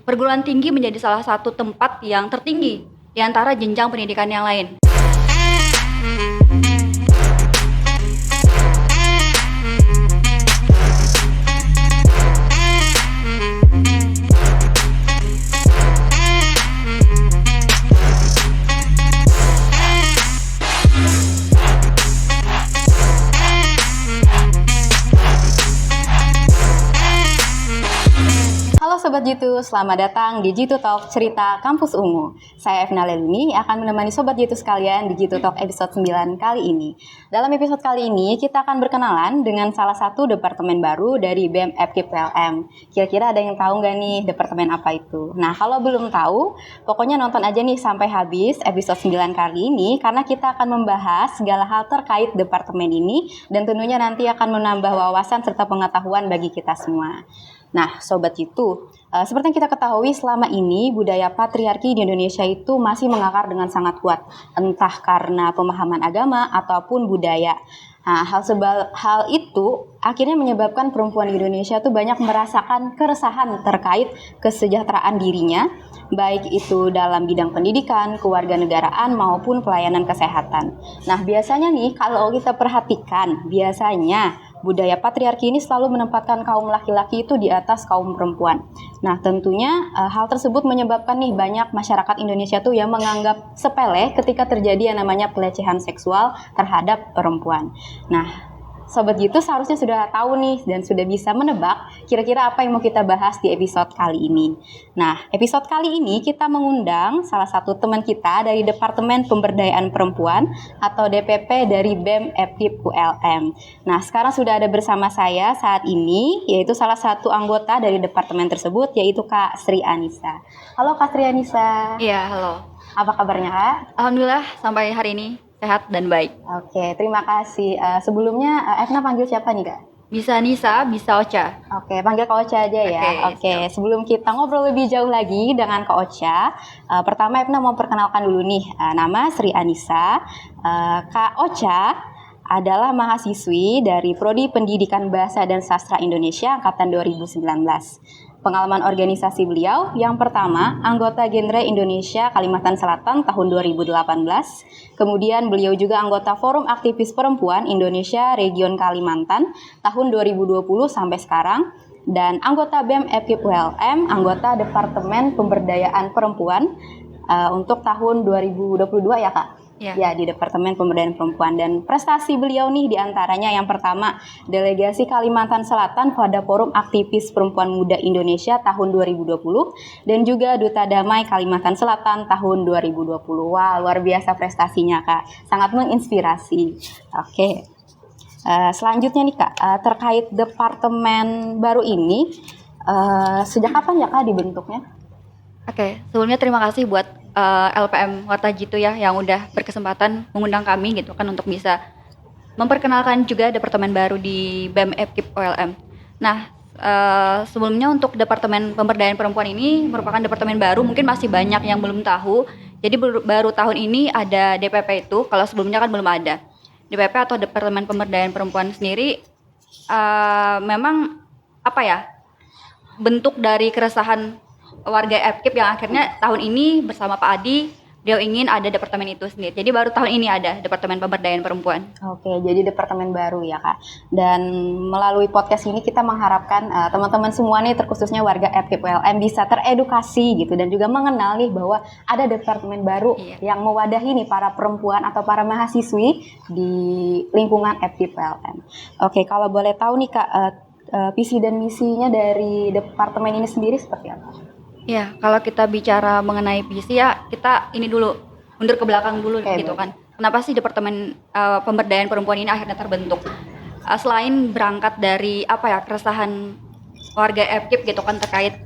Perguruan tinggi menjadi salah satu tempat yang tertinggi di antara jenjang pendidikan yang lain. Halo Sobat Jitu, selamat datang di Jitu Talk Cerita Kampus Ungu. Saya Evna Lelini akan menemani Sobat Jitu sekalian di Jitu Talk episode 9 kali ini. Dalam episode kali ini, kita akan berkenalan dengan salah satu departemen baru dari BEM FKIP PLM. Kira-kira ada yang tahu nggak nih departemen apa itu? Nah, kalau belum tahu, pokoknya nonton aja nih sampai habis episode 9 kali ini, karena kita akan membahas segala hal terkait departemen ini, dan tentunya nanti akan menambah wawasan serta pengetahuan bagi kita semua. Nah, Sobat Jitu, seperti yang kita ketahui selama ini budaya patriarki di Indonesia itu masih mengakar dengan sangat kuat, entah karena pemahaman agama ataupun budaya. Nah, hal itu akhirnya menyebabkan perempuan di Indonesia tuh banyak merasakan keresahan terkait kesejahteraan dirinya, baik itu dalam bidang pendidikan, kewarganegaraan maupun pelayanan kesehatan. Nah, biasanya nih kalau kita perhatikan, biasanya budaya patriarki ini selalu menempatkan kaum laki-laki itu di atas kaum perempuan. Nah, tentunya hal tersebut menyebabkan nih banyak masyarakat Indonesia tuh yang menganggap sepele ketika terjadi yang namanya pelecehan seksual terhadap perempuan. Nah, Sobat Jitu seharusnya sudah tahu nih dan sudah bisa menebak kira-kira apa yang mau kita bahas di episode kali ini. Nah, episode kali ini kita mengundang salah satu teman kita dari Departemen Pemberdayaan Perempuan atau DPP dari BEM FKIP ULM. Nah, sekarang sudah ada bersama saya saat ini, yaitu salah satu anggota dari departemen tersebut, yaitu Kak Sri Anissa. Halo Kak Sri Anissa. Iya, halo. Apa kabarnya Kak? Alhamdulillah sampai hari ini sehat dan baik. Oke, terima kasih. Sebelumnya Evna panggil siapa nih Kak? Bisa Nisa, bisa Ocha. Oke, panggil Kak Ocha aja ya. Oke, sebelum kita ngobrol lebih jauh lagi dengan Kak Ocha, pertama Evna mau perkenalkan dulu nih, nama Sri Anissa. Kak Ocha adalah mahasiswi dari Prodi Pendidikan Bahasa dan Sastra Indonesia angkatan 2019. Pengalaman organisasi beliau, yang pertama, anggota Genre Indonesia Kalimantan Selatan tahun 2018. Kemudian beliau juga anggota Forum Aktivis Perempuan Indonesia Region Kalimantan tahun 2020 sampai sekarang. Dan anggota BEM FKIP ULM, anggota Departemen Pemberdayaan Perempuan untuk tahun 2022 ya Kak? Ya, di Departemen Pemberdayaan Perempuan. Dan prestasi beliau nih diantaranya yang pertama, Delegasi Kalimantan Selatan pada Forum Aktivis Perempuan Muda Indonesia tahun 2020 dan juga Duta Damai Kalimantan Selatan tahun 2020. Wah, luar biasa prestasinya Kak, sangat menginspirasi. Oke, selanjutnya nih Kak, terkait departemen baru ini, sejak kapan ya Kak dibentuknya? Oke, sebelumnya terima kasih buat LPM Warta Jitu ya yang udah berkesempatan mengundang kami gitu kan untuk bisa memperkenalkan juga departemen baru di BEM FKIP ULM. Nah, sebelumnya untuk Departemen Pemberdayaan Perempuan ini merupakan departemen baru, mungkin masih banyak yang belum tahu. Jadi baru tahun ini ada DPP itu, kalau sebelumnya kan belum ada. DPP atau Departemen Pemberdayaan Perempuan sendiri memang apa ya, bentuk dari keresahan warga FKIP yang akhirnya tahun ini bersama Pak Adi, beliau ingin ada departemen itu sendiri. Jadi baru tahun ini ada Departemen Pemberdayaan Perempuan. Oke, jadi departemen baru ya Kak. Dan melalui podcast ini kita mengharapkan teman-teman semua nih, terkhususnya warga FKIP ULM bisa teredukasi gitu dan juga mengenal nih bahwa ada departemen baru yang mewadahi nih para perempuan atau para mahasiswi di lingkungan FKIP ULM. Oke, kalau boleh tahu nih Kak, visi dan misinya dari departemen ini sendiri seperti apa? Ya, kalau kita bicara mengenai visi ya, kita ini dulu, mundur ke belakang dulu gitu kan. Kenapa sih Departemen Pemberdayaan Perempuan ini akhirnya terbentuk? Selain berangkat dari keresahan warga FKIP gitu kan terkait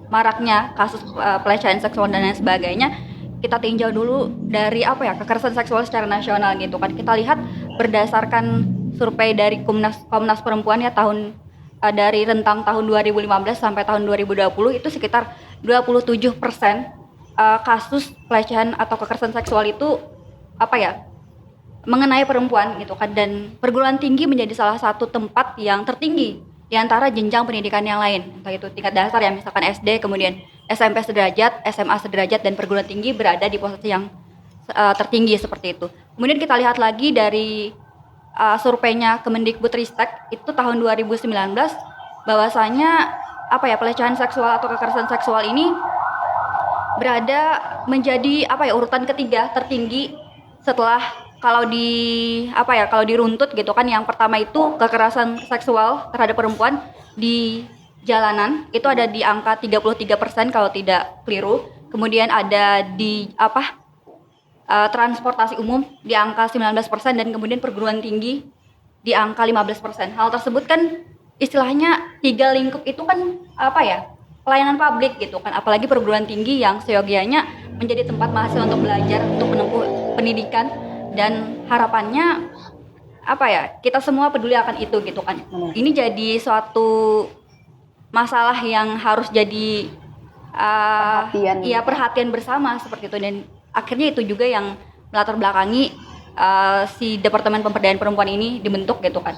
maraknya kasus pelecehan seksual dan lain sebagainya, kita tinjau dulu dari kekerasan seksual secara nasional gitu kan. Kita lihat berdasarkan survei dari Komnas Perempuan ya dari rentang tahun 2015 sampai tahun 2020 itu sekitar 27% kasus pelecehan atau kekerasan seksual itu mengenai perempuan gitu kan, dan perguruan tinggi menjadi salah satu tempat yang tertinggi di antara jenjang pendidikan yang lain, entah itu tingkat dasar ya misalkan SD, kemudian SMP sederajat, SMA sederajat, dan perguruan tinggi berada di posisi yang tertinggi seperti itu. Kemudian kita lihat lagi dari surveinya Kemendikbudristek itu tahun 2019 bahwasanya pelecehan seksual atau kekerasan seksual ini berada menjadi urutan ketiga tertinggi setelah kalau diruntut gitu kan, yang pertama itu kekerasan seksual terhadap perempuan di jalanan itu ada di angka 33% kalau tidak keliru. Kemudian ada di transportasi umum di angka 19%, dan kemudian perguruan tinggi di angka 15%. Hal tersebut kan istilahnya 3 lingkup itu kan pelayanan publik gitu kan, apalagi perguruan tinggi yang seyogianya menjadi tempat mahasiswa untuk belajar, untuk menempuh pendidikan, dan harapannya kita semua peduli akan itu gitu kan. Ini jadi suatu masalah yang harus jadi perhatian bersama seperti itu, dan akhirnya itu juga yang melatar belakangi si Departemen Pemberdayaan Perempuan ini dibentuk gitu kan.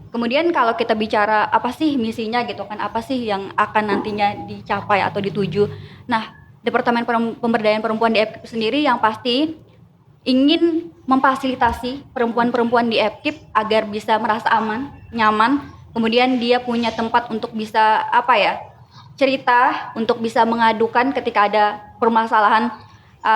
Kemudian kalau kita bicara apa sih misinya gitu kan, apa sih yang akan nantinya dicapai atau dituju. Nah, Departemen Pemberdayaan Perempuan di FKIP sendiri yang pasti ingin memfasilitasi perempuan-perempuan di FKIP agar bisa merasa aman, nyaman, kemudian dia punya tempat untuk bisa cerita, untuk bisa mengadukan ketika ada permasalahan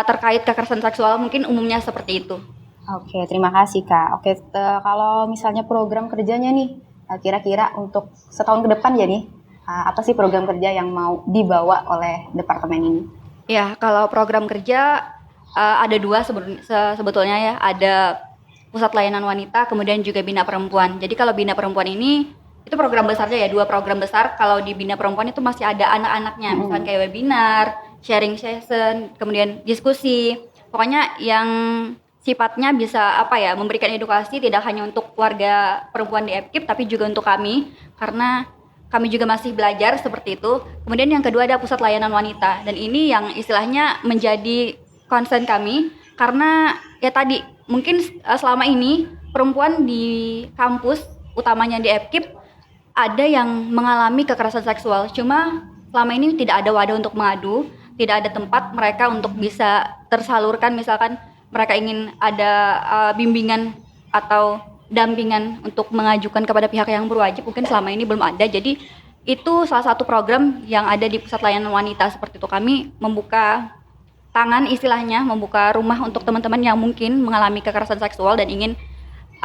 terkait kekerasan seksual, mungkin umumnya seperti itu. Oke, terima kasih Kak. Oke, kalau misalnya program kerjanya nih, kira-kira untuk setahun ke depan ya nih, apa sih program kerja yang mau dibawa oleh departemen ini? Ya, kalau program kerja ada 2 sebetulnya ya, ada Pusat Layanan Wanita, kemudian juga Bina Perempuan. Jadi kalau Bina Perempuan ini itu program besarnya ya, 2 program besar. Kalau di Bina Perempuan itu masih ada anak-anaknya, misalnya kayak webinar, sharing session, kemudian diskusi. Pokoknya yang sifatnya bisa memberikan edukasi tidak hanya untuk warga perempuan di FKIP tapi juga untuk kami, karena kami juga masih belajar seperti itu. Kemudian yang kedua ada Pusat Layanan Wanita, dan ini yang istilahnya menjadi concern kami karena ya tadi mungkin selama ini perempuan di kampus utamanya di FKIP ada yang mengalami kekerasan seksual, cuma selama ini tidak ada wadah untuk mengadu, tidak ada tempat mereka untuk bisa tersalurkan, misalkan mereka ingin ada bimbingan atau dampingan untuk mengajukan kepada pihak yang berwajib, mungkin selama ini belum ada. Jadi itu salah satu program yang ada di Pusat Layanan Wanita seperti itu. Kami membuka tangan istilahnya, membuka rumah untuk teman-teman yang mungkin mengalami kekerasan seksual dan ingin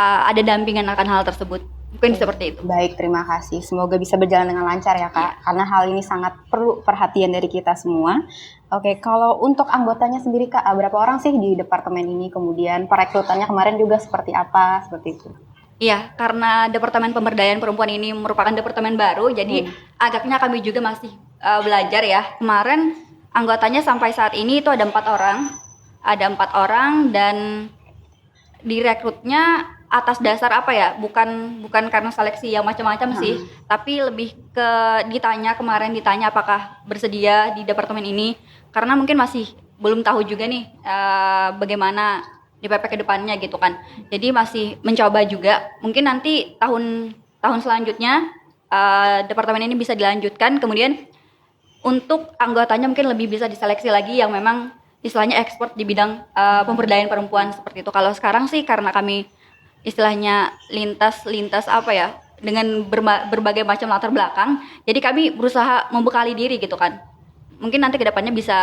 ada dampingan akan hal tersebut. Mungkin seperti itu. Baik, terima kasih. Semoga bisa berjalan dengan lancar ya Kak, karena hal ini sangat perlu perhatian dari kita semua. Oke, kalau untuk anggotanya sendiri Kak, berapa orang sih di departemen ini? Kemudian perekrutannya kemarin juga seperti apa? Seperti itu. Iya, karena Departemen Pemberdayaan Perempuan ini merupakan departemen baru, jadi agaknya kami juga masih belajar ya. Kemarin anggotanya sampai saat ini itu ada 4 orang. Ada 4 orang dan direkrutnya atas dasar bukan karena seleksi yang macam-macam sih, tapi lebih ke kemarin ditanya apakah bersedia di departemen ini, karena mungkin masih belum tahu juga nih bagaimana DPP ke depannya gitu kan. Jadi masih mencoba juga. Mungkin nanti tahun selanjutnya departemen ini bisa dilanjutkan, kemudian untuk anggotanya mungkin lebih bisa diseleksi lagi yang memang istilahnya expert di bidang pemberdayaan perempuan seperti itu. Kalau sekarang sih karena kami istilahnya lintas dengan berbagai macam latar belakang, jadi kami berusaha membekali diri gitu kan. Mungkin nanti kedepannya bisa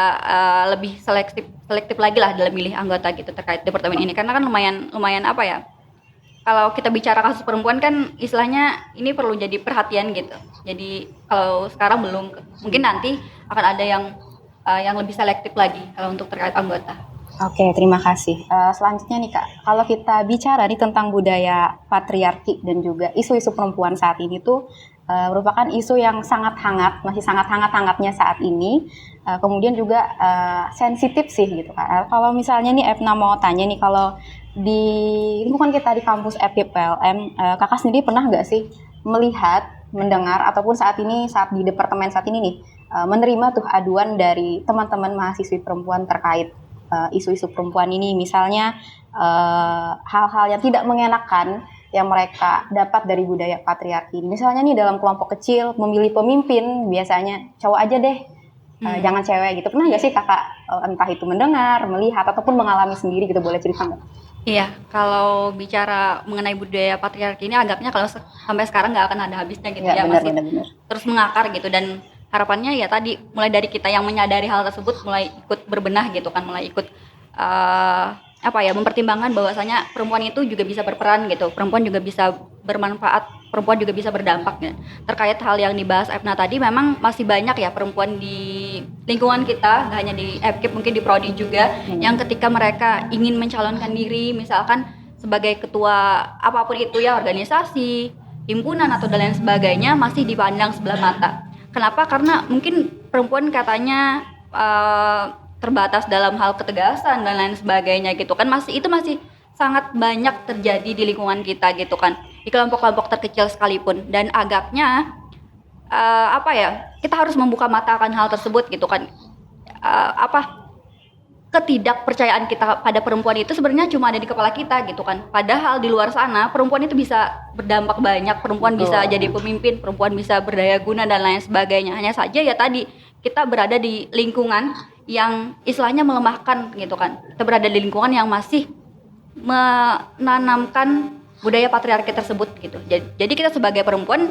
lebih selektif lagi lah dalam milih anggota gitu terkait departemen ini, karena kan lumayan kalau kita bicara kasus perempuan kan istilahnya ini perlu jadi perhatian gitu. Jadi kalau sekarang belum, mungkin nanti akan ada yang lebih selektif lagi kalau untuk terkait anggota. Oke, terima kasih. Selanjutnya nih Kak, kalau kita bicara nih tentang budaya patriarki dan juga isu-isu perempuan saat ini tuh merupakan isu yang sangat hangat, masih sangat hangat-hangatnya saat ini. Kemudian juga sensitif sih gitu Kak. Kalau misalnya nih Evna mau tanya nih, kalau di lingkungan kita di kampus FKIP PLM, Kakak sendiri pernah nggak sih melihat, mendengar, ataupun saat di departemen saat ini nih menerima tuh aduan dari teman-teman mahasiswi perempuan terkait isu-isu perempuan ini, misalnya hal-hal yang tidak mengenakan yang mereka dapat dari budaya patriarki? Misalnya nih dalam kelompok kecil memilih pemimpin biasanya cowok aja deh, jangan cewek gitu. Pernah nggak sih kakak entah itu mendengar, melihat ataupun mengalami sendiri gitu, boleh cerita nggak? Iya, kalau bicara mengenai budaya patriarki ini agaknya kalau sampai sekarang nggak akan ada habisnya gitu Ya ya, benar masih benar. terus mengakar gitu. Dan harapannya ya tadi mulai dari kita yang menyadari hal tersebut, mulai ikut berbenah gitu kan, mulai ikut apa ya, mempertimbangkan bahwasanya perempuan itu juga bisa berperan gitu, perempuan juga bisa bermanfaat, perempuan juga bisa berdampak ya. Terkait hal yang dibahas Epna tadi, memang masih banyak ya perempuan di lingkungan kita, nggak hanya di FKIP, mungkin di Prodi juga, yang ketika mereka ingin mencalonkan diri misalkan sebagai ketua apapun itu ya, organisasi, himpunan atau dan lain sebagainya, masih dipandang sebelah mata. Kenapa? Karena mungkin perempuan katanya terbatas dalam hal ketegasan dan lain sebagainya gitu kan, itu masih sangat banyak terjadi di lingkungan kita gitu kan, di kelompok-kelompok terkecil sekalipun. Dan agaknya apa ya, kita harus membuka mata akan hal tersebut gitu kan. Ketidakpercayaan kita pada perempuan itu sebenarnya cuma ada di kepala kita gitu kan. Padahal di luar sana perempuan itu bisa berdampak banyak, perempuan bisa jadi pemimpin, perempuan bisa berdaya guna dan lain sebagainya. Hanya saja ya tadi kita berada di lingkungan yang istilahnya melemahkan gitu kan. Kita berada di lingkungan yang masih menanamkan budaya patriarki tersebut gitu. Jadi kita sebagai perempuan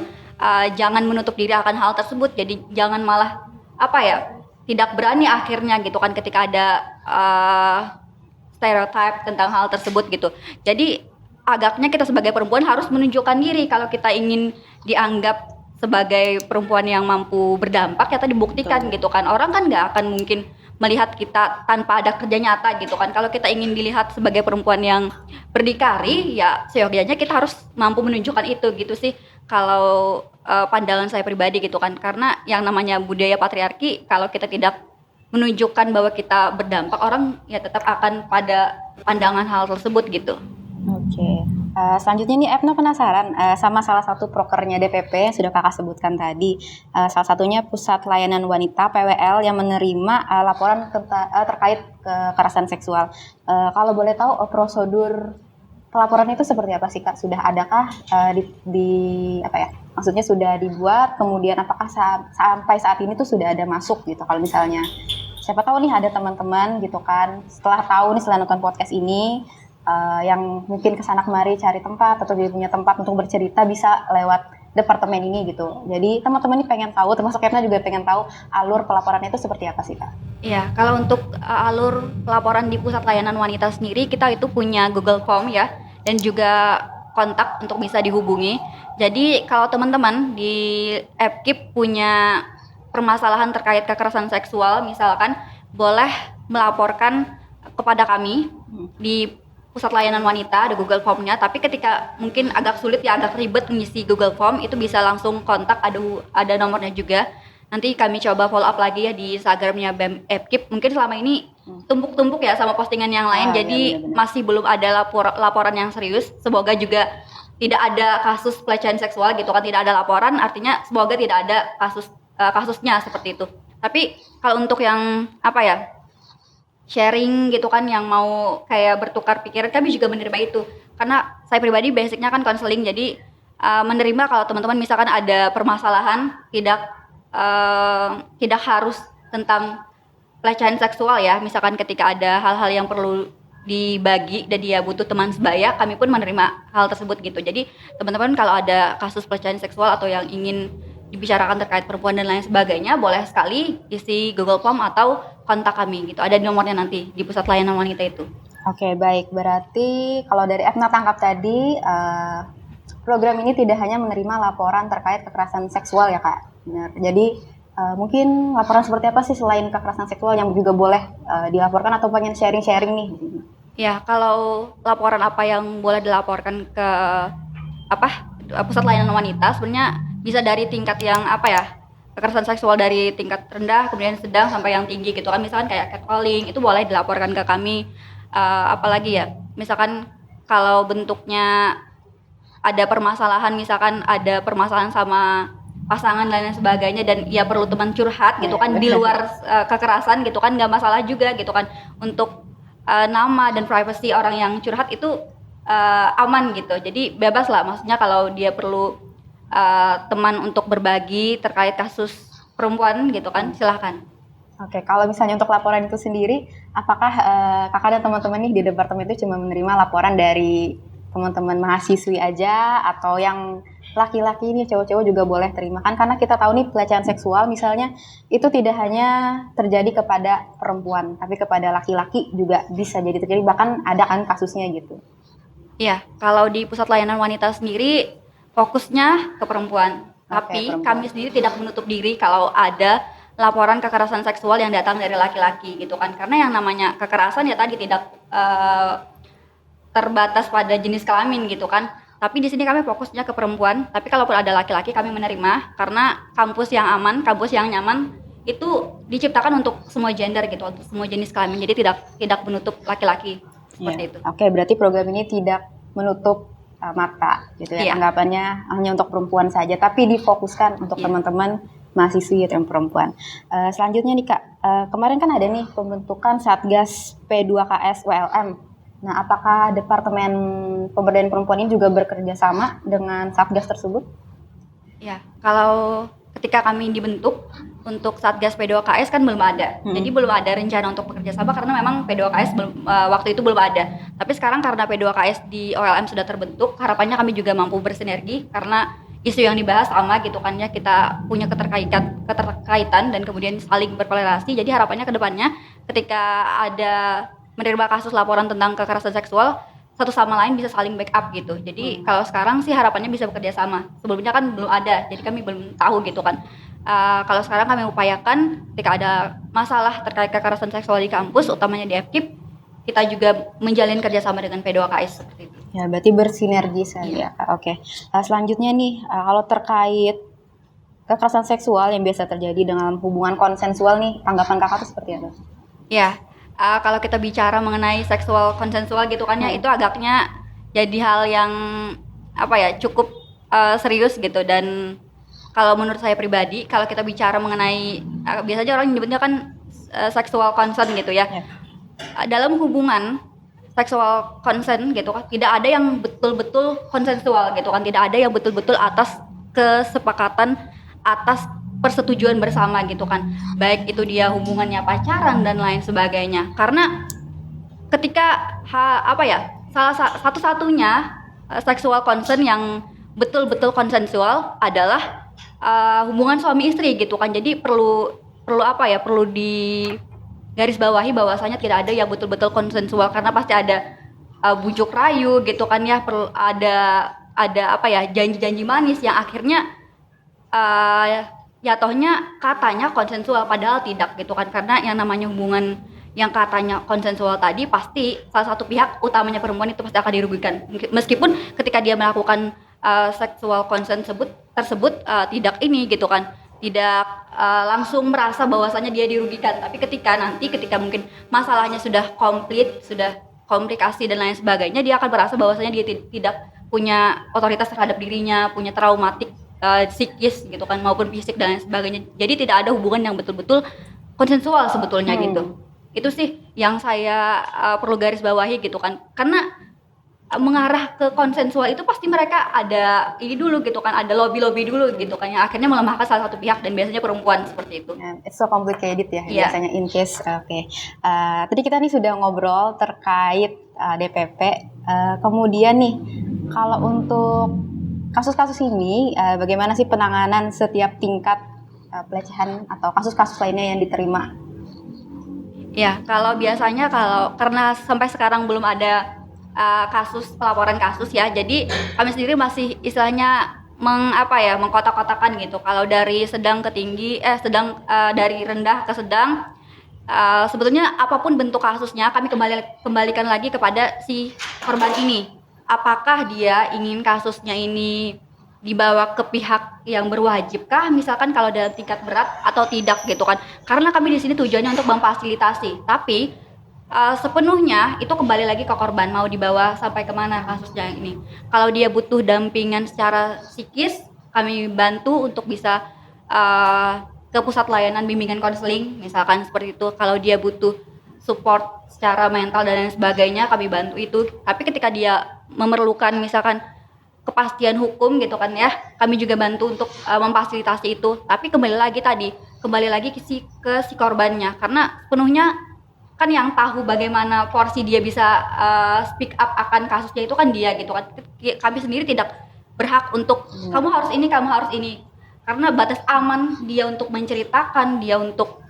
jangan menutup diri akan hal tersebut. Jadi jangan malah apa ya, tidak berani akhirnya gitu kan ketika ada stereotip tentang hal tersebut gitu. Jadi agaknya kita sebagai perempuan harus menunjukkan diri kalau kita ingin dianggap sebagai perempuan yang mampu berdampak, ya tadi dibuktikan gitu kan. Orang kan nggak akan mungkin melihat kita tanpa ada kerja nyata gitu kan. Kalau kita ingin dilihat sebagai perempuan yang berdikari, ya seyogyanya kita harus mampu menunjukkan itu gitu sih. Kalau pandangan saya pribadi gitu kan, karena yang namanya budaya patriarki, kalau kita tidak menunjukkan bahwa kita berdampak, orang ya tetap akan pada pandangan hal tersebut gitu. Oke. Selanjutnya nih Epna penasaran sama salah satu prokernya DPP yang sudah kakak sebutkan tadi. Salah satunya Pusat Layanan Wanita PWL yang menerima laporan terkait kekerasan seksual. Kalau boleh tahu prosedur pelaporan itu seperti apa sih Kak? Sudah adakah di apa ya? Maksudnya sudah dibuat, kemudian apakah sampai saat ini tuh sudah ada masuk gitu? Kalau misalnya siapa tahu nih ada teman-teman gitu kan, setelah tahu nih, setelah nonton podcast ini, yang mungkin kesana kemari cari tempat atau dia punya tempat untuk bercerita, bisa lewat departemen ini gitu. Jadi teman-teman ini pengen tahu, termasuk Kevna juga pengen tahu alur pelaporannya itu seperti apa sih Kak? Iya, kalau untuk alur pelaporan di Pusat Layanan Wanita sendiri, kita itu punya Google Form ya, dan juga kontak untuk bisa dihubungi. Jadi kalau teman-teman di FKIP punya permasalahan terkait kekerasan seksual misalkan, boleh melaporkan kepada kami di Pusat Layanan Wanita, ada Google Form-nya. Tapi ketika mungkin agak sulit ya, agak ribet mengisi Google Form, itu bisa langsung kontak, ada nomornya juga. Nanti kami coba follow up lagi ya di Instagramnya BEM FKIP. Mungkin selama ini tumpuk-tumpuk ya sama postingan yang lain, jadi bener-bener masih belum ada laporan yang serius. Semoga juga tidak ada kasus pelecehan seksual gitu kan, tidak ada laporan, artinya semoga tidak ada kasusnya seperti itu. Tapi kalau untuk yang apa ya, sharing gitu kan, yang mau kayak bertukar pikiran, kami juga menerima itu. Karena saya pribadi basicnya kan konseling, jadi menerima kalau teman-teman misalkan ada permasalahan, tidak harus tentang pelecehan seksual ya. Misalkan ketika ada hal-hal yang perlu dibagi dan dia butuh teman sebaya, kami pun menerima hal tersebut gitu. Jadi teman-teman kalau ada kasus pelecehan seksual atau yang ingin dibicarakan terkait perempuan dan lain sebagainya, boleh sekali isi Google Form atau kontak kami gitu. Ada nomornya nanti di Pusat Layanan Wanita itu. Oke, baik. Berarti kalau dari Epna tangkap tadi, program ini tidak hanya menerima laporan terkait kekerasan seksual ya Kak. Benar. Jadi mungkin laporan seperti apa sih selain kekerasan seksual yang juga boleh dilaporkan, atau pengen sharing-sharing nih? Ya, kalau laporan apa yang boleh dilaporkan ke Pusat Layanan Wanita, sebenarnya bisa dari tingkat yang kekerasan seksual dari tingkat rendah, kemudian sedang, sampai yang tinggi gitu kan. Misalkan kayak catcalling, itu boleh dilaporkan ke kami. Apalagi ya, misalkan kalau bentuknya ada permasalahan, misalkan ada permasalahan sama pasangan dan lain sebagainya, dan ia perlu teman curhat gitu kan, di luar kekerasan gitu kan, nggak masalah juga gitu kan. Untuk nama dan privacy orang yang curhat itu aman gitu. Jadi bebas lah, maksudnya kalau dia perlu teman untuk berbagi terkait kasus perempuan gitu kan, silahkan. Oke, kalau misalnya untuk laporan itu sendiri, apakah kakak dan teman-teman nih di departemen itu cuma menerima laporan dari teman-teman mahasiswi aja, atau yang laki-laki nih, cowok-cowok juga boleh terima kan? Karena kita tahu nih pelecehan seksual misalnya itu tidak hanya terjadi kepada perempuan, tapi kepada laki-laki juga bisa jadi terjadi, bahkan ada kan kasusnya gitu. Iya, kalau di pusat layanan wanita sendiri fokusnya ke perempuan. Tapi perempuan. kami sendiri tidak menutup diri kalau ada laporan kekerasan seksual yang datang dari laki-laki gitu kan. Karena yang namanya kekerasan ya tadi tidak terbatas pada jenis kelamin gitu kan. Tapi di sini kami fokusnya ke perempuan. Tapi kalaupun ada laki-laki kami menerima karena kampus yang aman, kampus yang nyaman itu diciptakan untuk semua gender gitu, untuk semua jenis kelamin. Jadi tidak menutup laki-laki. Seperti itu. Oke, berarti program ini tidak menutup mata gitu ya, anggapannya hanya untuk perempuan saja, tapi difokuskan untuk teman-teman mahasiswi yang perempuan. Selanjutnya nih Kak, kemarin kan ada nih pembentukan Satgas P2KS ULM. Nah, apakah Departemen Pemberdayaan Perempuan ini juga bekerja sama dengan Satgas tersebut? Ya, kalau ketika kami dibentuk untuk Satgas P2KS kan belum ada. Jadi belum ada rencana untuk bekerja sama karena memang P2KS waktu itu belum ada. Tapi sekarang karena P2KS di OLM sudah terbentuk, harapannya kami juga mampu bersinergi karena isu yang dibahas sama gitu kan ya, kita punya keterkaitan dan kemudian saling berkolerasi. Jadi harapannya ke depannya ketika ada menerima kasus laporan tentang kekerasan seksual, satu sama lain bisa saling backup gitu. Jadi kalau sekarang sih harapannya bisa bekerja sama. Sebelumnya kan belum ada, jadi kami belum tahu gitu kan. Kalau sekarang kami upayakan ketika ada masalah terkait kekerasan seksual di kampus, utamanya di FKIP, kita juga menjalin kerjasama dengan P2KS seperti itu. Ya, berarti bersinergi saja. Oke. Selanjutnya nih, kalau terkait kekerasan seksual yang biasa terjadi dengan hubungan konsensual nih, tanggapan kakak itu seperti apa? Ya. Kalau kita bicara mengenai seksual konsensual gitu kan ya, itu agaknya jadi hal yang cukup serius gitu. Dan kalau menurut saya pribadi, kalau kita bicara mengenai biasanya orang nyebutnya kan seksual consent gitu ya. Dalam hubungan seksual consent gitu kan, tidak ada yang betul-betul konsensual gitu kan, tidak ada yang betul-betul atas kesepakatan, atas persetujuan bersama gitu kan, baik itu dia hubungannya pacaran dan lain sebagainya. Karena ketika salah satu-satunya seksual consent yang betul-betul konsensual adalah hubungan suami istri gitu kan. Jadi perlu di garis bawahi bahwasanya tidak ada yang betul-betul konsensual, karena pasti ada bujuk rayu gitu kan ya, perlu ada janji-janji manis yang akhirnya jatuhnya katanya konsensual padahal tidak gitu kan. Karena yang namanya hubungan yang katanya konsensual tadi, pasti salah satu pihak utamanya perempuan itu pasti akan dirugikan, meskipun ketika dia melakukan seksual consent tersebut tidak ini gitu kan, tidak langsung merasa bahwasanya dia dirugikan. Tapi ketika mungkin masalahnya sudah komplit, sudah komplikasi dan lain sebagainya, dia akan merasa bahwasanya dia tidak punya otoritas terhadap dirinya, punya traumatik psikis gitu kan, maupun fisik dan lain sebagainya. Jadi tidak ada hubungan yang betul-betul konsensual sebetulnya gitu. Itu sih yang saya perlu garis bawahi gitu kan. Karena mengarah ke konsensual itu pasti mereka ada ini dulu gitu kan, ada lobby dulu gitu kan, yang akhirnya melemahkan salah satu pihak, dan biasanya perempuan seperti itu. It's so complicated ya, biasanya in case. Tadi kita nih sudah ngobrol terkait DPP. Kemudian nih, kalau untuk kasus-kasus ini, bagaimana sih penanganan setiap tingkat pelecehan atau kasus-kasus lainnya yang diterima? Ya, kalau biasanya karena sampai sekarang belum ada pelaporan kasus ya, jadi kami sendiri masih istilahnya mengkotak-kotakan gitu. Kalau dari sedang ke tinggi, dari rendah ke sedang, sebetulnya apapun bentuk kasusnya kami kembalikan lagi kepada si korban ini. Apakah dia ingin kasusnya ini dibawa ke pihak yang berwajibkah, misalkan kalau dalam tingkat berat atau tidak gitu kan. Karena kami di sini tujuannya untuk memfasilitasi, tapi sepenuhnya itu kembali lagi ke korban, mau dibawa sampai kemana kasusnya ini. Kalau dia butuh dampingan secara psikis, kami bantu untuk bisa ke pusat layanan bimbingan konseling misalkan seperti itu. Kalau dia butuh support secara mental dan lain sebagainya, kami bantu itu. Tapi ketika dia memerlukan misalkan kepastian hukum gitu kan ya, kami juga bantu untuk memfasilitasi itu. Tapi kembali lagi ke si korbannya, karena sepenuhnya kan yang tahu bagaimana porsi dia bisa speak up akan kasusnya itu kan dia gitu kan. Kami sendiri tidak berhak untuk kamu harus ini, karena batas aman dia untuk menceritakan, dia untuk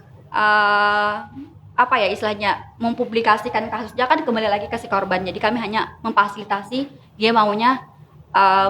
apa ya istilahnya mempublikasikan kasusnya kan kembali lagi ke si korban. Jadi kami hanya memfasilitasi dia maunya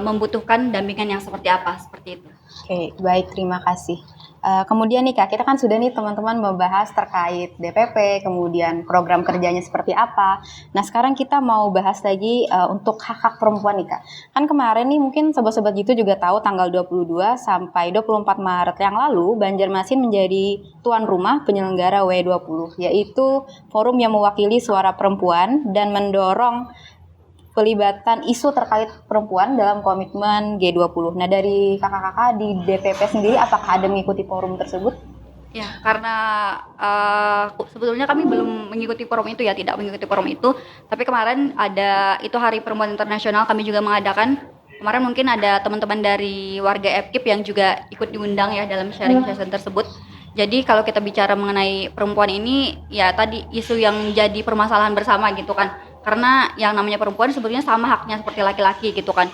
membutuhkan dampingan yang seperti apa, seperti itu. Oke, baik, terima kasih. Kemudian nih Kak, kita kan sudah nih teman-teman membahas terkait DPP, kemudian program kerjanya seperti apa. Nah sekarang kita mau bahas lagi untuk hak-hak perempuan nih Kak. Kan kemarin nih mungkin sobat-sobat gitu juga tahu tanggal 22 sampai 24 Maret yang lalu Banjarmasin menjadi tuan rumah penyelenggara W20, yaitu forum yang mewakili suara perempuan dan mendorong pelibatan isu terkait perempuan dalam komitmen G20. Nah, dari kakak-kakak di DPP sendiri, apakah ada mengikuti forum tersebut? Ya, karena sebetulnya kami belum mengikuti forum itu ya, tidak mengikuti forum itu. Tapi kemarin ada itu Hari Perempuan Internasional, kami juga mengadakan. Kemarin mungkin ada teman-teman dari warga FKIP yang juga ikut diundang ya dalam sharing session tersebut. Jadi kalau kita bicara mengenai perempuan ini, ya tadi isu yang jadi permasalahan bersama gitu kan. Karena yang namanya perempuan sebetulnya sama haknya seperti laki-laki gitu kan.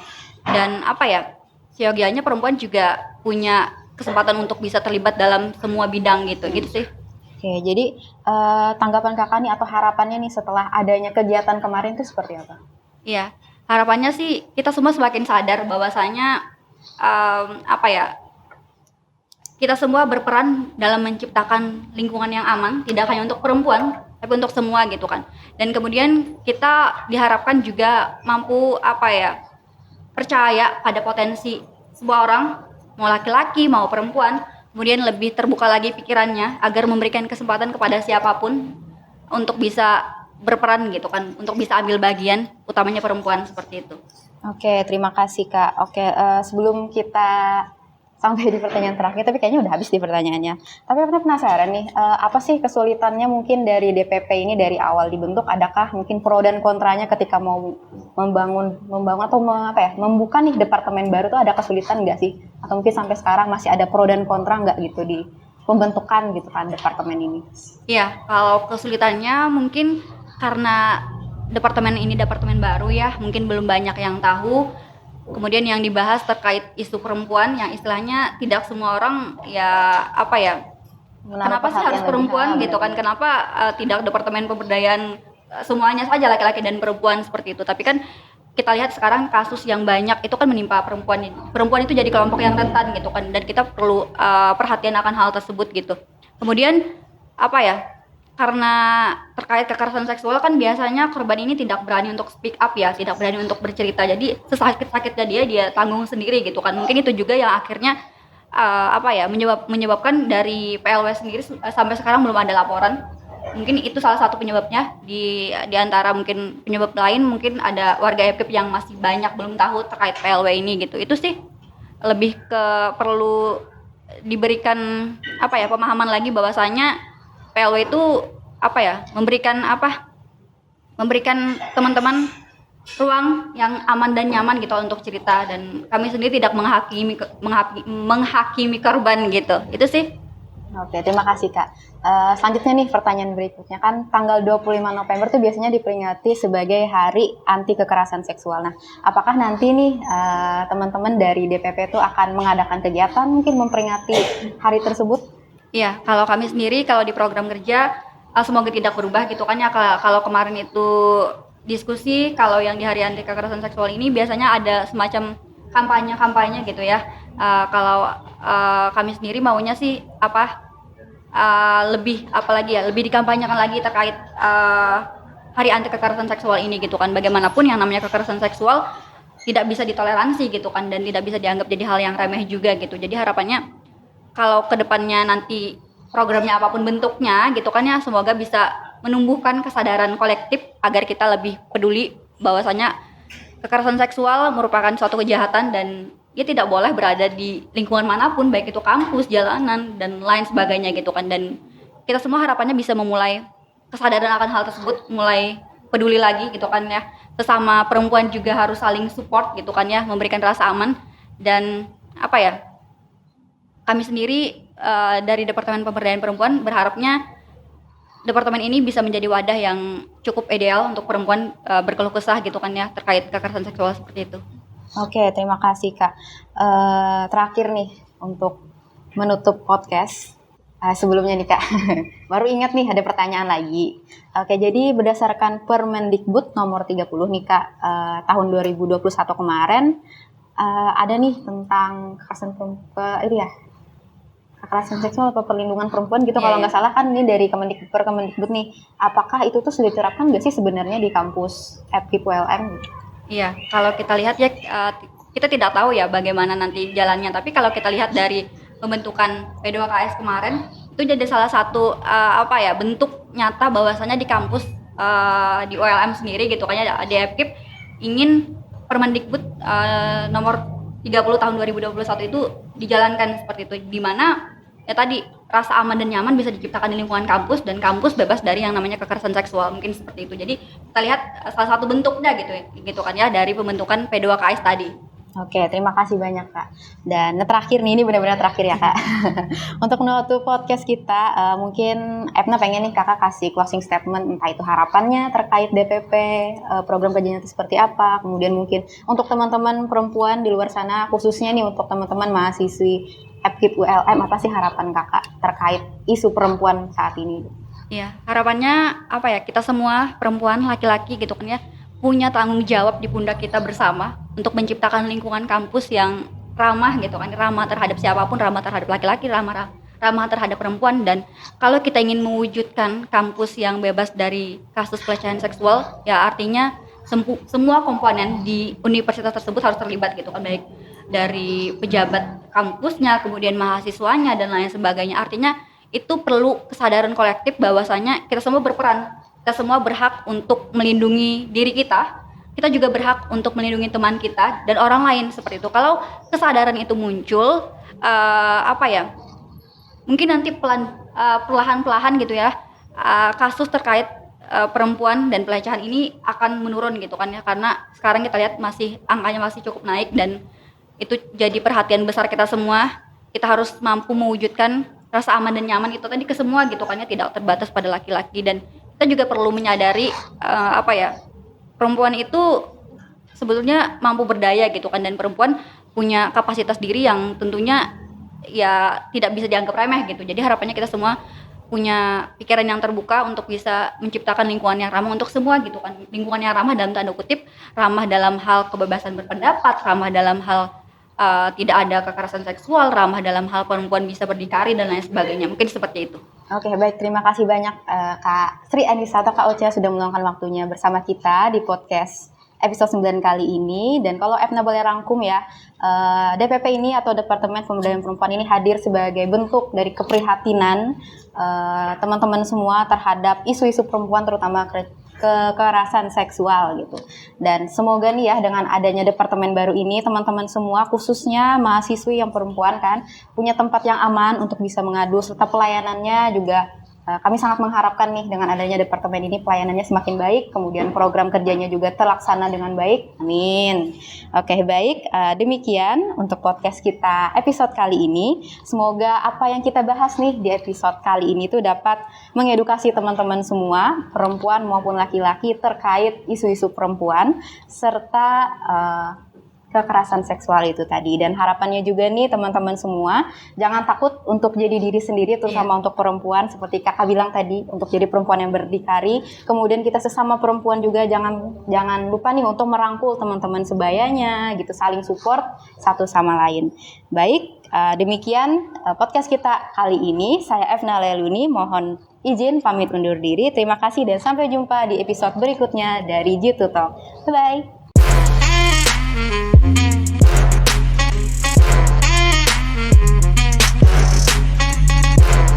Dan apa ya, seyogianya perempuan juga punya kesempatan untuk bisa terlibat dalam semua bidang gitu sih. Oke, jadi tanggapan kakak nih atau harapannya nih setelah adanya kegiatan kemarin itu seperti apa? Iya, harapannya sih kita semua semakin sadar bahwasanya apa ya, kita semua berperan dalam menciptakan lingkungan yang aman, tidak hanya untuk perempuan, tapi untuk semua gitu kan. Dan kemudian kita diharapkan juga mampu apa ya, percaya pada potensi sebuah orang, mau laki-laki mau perempuan, kemudian lebih terbuka lagi pikirannya agar memberikan kesempatan kepada siapapun untuk bisa berperan gitu kan, untuk bisa ambil bagian, utamanya perempuan seperti itu. Oke, terima kasih Kak. Oke, sebelum kita sampai di pertanyaan terakhir, tapi kayaknya udah habis di pertanyaannya. Tapi aku penasaran nih, apa sih kesulitannya mungkin dari DPP ini dari awal dibentuk? Adakah mungkin pro dan kontranya ketika mau membangun atau membuka nih departemen baru tuh ada kesulitan nggak sih? Atau mungkin sampai sekarang masih ada pro dan kontra nggak gitu di pembentukan gitu kan departemen ini? Iya, kalau kesulitannya mungkin karena departemen ini departemen baru ya, mungkin belum banyak yang tahu. Kemudian yang dibahas terkait isu perempuan yang istilahnya tidak semua orang ya apa ya, kenapa sih harus perempuan gitu kan, kenapa tidak departemen pemberdayaan semuanya saja laki-laki dan perempuan seperti itu. Tapi kan kita lihat sekarang kasus yang banyak itu kan menimpa perempuan itu jadi kelompok yang rentan gitu kan, dan kita perlu perhatian akan hal tersebut gitu. Kemudian apa ya, karena terkait kekerasan seksual kan biasanya korban ini tidak berani untuk speak up ya, tidak berani untuk bercerita. Jadi sesakit-sakitnya dia tanggung sendiri gitu kan. Mungkin itu juga yang akhirnya menyebabkan dari PLW sendiri sampai sekarang belum ada laporan. Mungkin itu salah satu penyebabnya. Di antara mungkin penyebab lain mungkin ada warga FKIP yang masih banyak belum tahu terkait PLW ini gitu. Itu sih lebih ke perlu diberikan pemahaman lagi bahwasanya PLW itu memberikan teman-teman ruang yang aman dan nyaman gitu untuk cerita, dan kami sendiri tidak menghakimi korban gitu. Itu sih. Oke, terima kasih Kak. Selanjutnya nih pertanyaan berikutnya, kan tanggal 25 November tuh biasanya diperingati sebagai Hari Anti Kekerasan Seksual. Nah, apakah nanti nih teman-teman dari DPP tuh akan mengadakan kegiatan mungkin memperingati hari tersebut? Iya, kalau kami sendiri kalau di program kerja semoga tidak berubah gitu kan ya. Kalau kemarin itu diskusi, kalau yang di Hari Anti Kekerasan Seksual ini biasanya ada semacam kampanye gitu ya. Kalau kami sendiri maunya sih lebih dikampanyekan lagi terkait Hari Anti Kekerasan Seksual ini gitu kan. Bagaimanapun yang namanya kekerasan seksual tidak bisa ditoleransi gitu kan, dan tidak bisa dianggap jadi hal yang remeh juga gitu. Jadi harapannya kalau kedepannya nanti programnya apapun bentuknya gitu kan ya, semoga bisa menumbuhkan kesadaran kolektif agar kita lebih peduli bahwasanya kekerasan seksual merupakan suatu kejahatan dan dia tidak boleh berada di lingkungan manapun, baik itu kampus, jalanan, dan lain sebagainya gitu kan. Dan kita semua harapannya bisa memulai kesadaran akan hal tersebut mulai peduli lagi gitu kan ya. Sesama perempuan juga harus saling support gitu kan ya, memberikan rasa aman. Dan apa ya, kami sendiri dari Departemen Pemberdayaan Perempuan berharapnya departemen ini bisa menjadi wadah yang cukup ideal untuk perempuan berkeluh kesah gitu kan ya terkait kekerasan seksual seperti itu. Oke, terima kasih Kak. Terakhir nih untuk menutup podcast. Sebelumnya nih Kak, baru ingat nih ada pertanyaan lagi. Oke, jadi berdasarkan Permendikbud nomor 30 nih Kak, tahun 2021 kemarin ada nih tentang kekerasan perempuan, kekerasan seksual atau perlindungan perempuan gitu kalau nggak salah kan ini dari Permendikbud nih. Apakah itu tuh sudah diterapkan nggak sih sebenarnya di kampus FKIP ULM? Iya, kalau kita lihat ya kita tidak tahu ya bagaimana nanti jalannya. Tapi kalau kita lihat dari pembentukan P2KS kemarin itu jadi salah satu bentuk nyata bahwasannya di kampus di ULM sendiri gitu kan ya di FKIP ingin Permendikbud nomor 30 tahun 2021 itu dijalankan seperti itu, di mana ya tadi rasa aman dan nyaman bisa diciptakan di lingkungan kampus dan kampus bebas dari yang namanya kekerasan seksual, mungkin seperti itu. Jadi kita lihat salah satu bentuknya gitu kan ya dari pembentukan P2KS tadi. Oke, terima kasih banyak Kak. Dan terakhir nih, ini benar-benar terakhir ya Kak. Untuk menutup podcast kita, mungkin Epna pengen nih Kakak kasih closing statement, entah itu harapannya terkait DPP, program kerjanya itu seperti apa, kemudian mungkin untuk teman-teman perempuan di luar sana, khususnya nih untuk teman-teman mahasiswi FKIP ULM, apa sih harapan Kakak terkait isu perempuan saat ini? Iya, harapannya kita semua perempuan, laki-laki gitu kan ya, punya tanggung jawab di pundak kita bersama untuk menciptakan lingkungan kampus yang ramah gitu kan, ramah terhadap siapapun, ramah terhadap laki-laki, ramah terhadap perempuan. Dan kalau kita ingin mewujudkan kampus yang bebas dari kasus pelecehan seksual, ya artinya semua komponen di universitas tersebut harus terlibat gitu kan, baik dari pejabat kampusnya, kemudian mahasiswanya dan lain sebagainya. Artinya itu perlu kesadaran kolektif bahwasanya kita semua berperan. Kita semua berhak untuk melindungi diri kita juga berhak untuk melindungi teman kita dan orang lain seperti itu. Kalau kesadaran itu muncul, mungkin nanti perlahan-lahan gitu ya, kasus terkait perempuan dan pelecehan ini akan menurun gitu kan ya, karena sekarang kita lihat angkanya masih cukup naik dan itu jadi perhatian besar kita semua. Kita harus mampu mewujudkan rasa aman dan nyaman itu tadi ke semua gitu kan ya, tidak terbatas pada laki-laki. Dan kita juga perlu menyadari perempuan itu sebetulnya mampu berdaya gitu kan, dan perempuan punya kapasitas diri yang tentunya ya tidak bisa dianggap remeh gitu. Jadi harapannya kita semua punya pikiran yang terbuka untuk bisa menciptakan lingkungan yang ramah untuk semua gitu kan. Lingkungan yang ramah dalam tanda kutip, ramah dalam hal kebebasan berpendapat, ramah dalam hal tidak ada kekerasan seksual, ramah dalam hal perempuan bisa berdikari dan lain sebagainya. Mungkin seperti itu. Oke, baik. Terima kasih banyak Kak Sri Anissa atau Kak Ocha sudah meluangkan waktunya bersama kita di podcast episode 9 kali ini. Dan kalau Epna boleh rangkum ya, DPP ini atau Departemen Pemberdayaan Perempuan ini hadir sebagai bentuk dari keprihatinan teman-teman semua terhadap isu-isu perempuan, terutama kekerasan seksual gitu. Dan semoga nih ya dengan adanya departemen baru ini, teman-teman semua khususnya mahasiswi yang perempuan kan punya tempat yang aman untuk bisa mengadu, serta pelayanannya juga kami sangat mengharapkan nih dengan adanya departemen ini pelayanannya semakin baik, kemudian program kerjanya juga terlaksana dengan baik. Amin. Oke, baik. Demikian untuk podcast kita episode kali ini. Semoga apa yang kita bahas nih di episode kali ini tuh dapat mengedukasi teman-teman semua, perempuan maupun laki-laki terkait isu-isu perempuan serta kekerasan seksual itu tadi. Dan harapannya juga nih teman-teman semua jangan takut untuk jadi diri sendiri, terutama untuk perempuan seperti kakak bilang tadi, untuk jadi perempuan yang berdikari. Kemudian kita sesama perempuan juga jangan lupa nih untuk merangkul teman-teman sebayanya gitu, saling support satu sama lain. Baik, demikian podcast kita kali ini. Saya Efna Leluni, mohon izin pamit undur diri. Terima kasih dan sampai jumpa di episode berikutnya dari Jitu Talk. Bye bye.